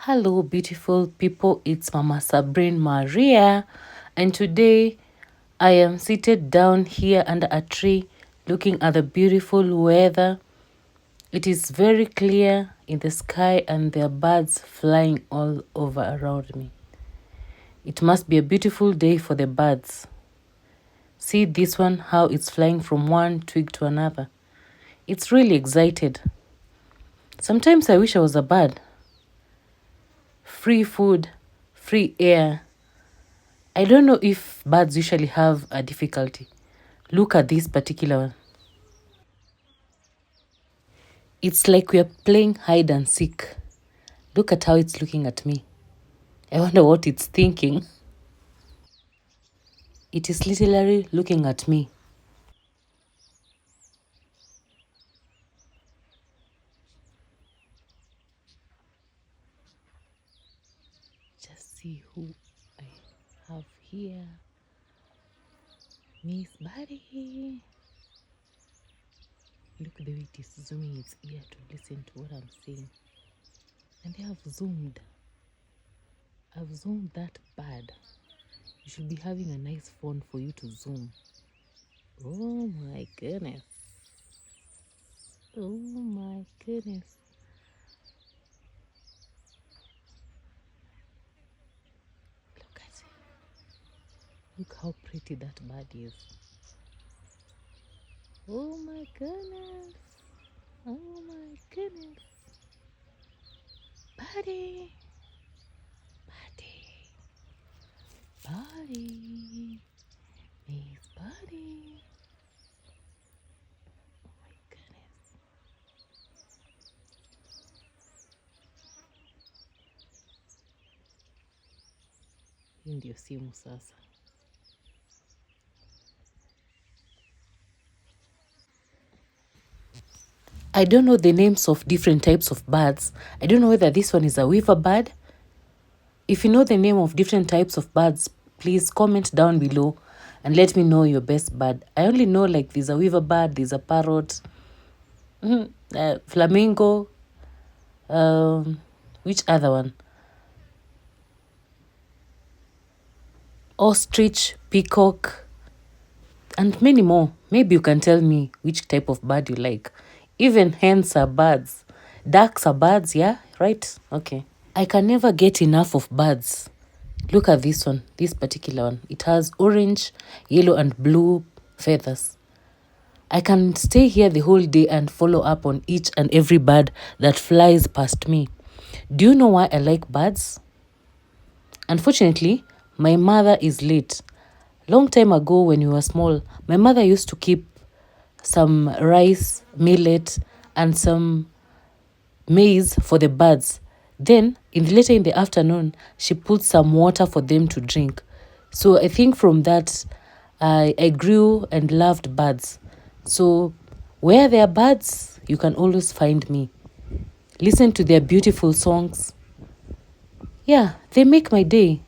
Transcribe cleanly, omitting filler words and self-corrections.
Hello, beautiful people. It's Mama Sabrine Maria, and today I am seated down here under a tree looking at the beautiful weather. It is very clear in the sky, and there are birds flying all over around me. It must be a beautiful day for the birds. See this one, how it's flying from one twig to another. It's really excited. Sometimes I wish I was a bird. Free food, free air. I don't know if birds usually have a difficulty. Look at this particular one. It's like we are playing hide and seek. Look at how it's looking at me. I wonder what it's thinking. It is literally looking at me. Just see who I have here. Miss Buddy. Look the way it is zooming its ear to listen to what I'm saying. And they have zoomed. I've zoomed that bird. You should be having a nice phone for you to zoom. Oh my goodness. Oh my goodness. Look at it. Look how pretty that bird is. Oh my goodness. Oh my goodness. Buddy. Buddy. Buddy. Miss Buddy. Oh my goodness. Hii ndio simu sasa. I don't know the names of different types of birds. I don't know whether this one is a weaver bird. If you know the name of different types of birds, please comment down below and let me know your best bird. I only know like there's a weaver bird, there's a parrot, flamingo, which other one? Ostrich, peacock, and many more. Maybe you can tell me which type of bird you like. Even hens are birds. Ducks are birds, yeah? Right? Okay. I can never get enough of birds. Look at this one, this particular one. It has orange, yellow, and blue feathers. I can stay here the whole day and follow up on each and every bird that flies past me. Do you know why I like birds? Unfortunately, my mother is late. Long time ago when we were small, my mother used to keep some rice, millet, and some maize for the birds. Then, later in the afternoon, she put some water for them to drink. So I think from that, I grew and loved birds. So where there are birds, you can always find me. Listen to their beautiful songs. Yeah, they make my day.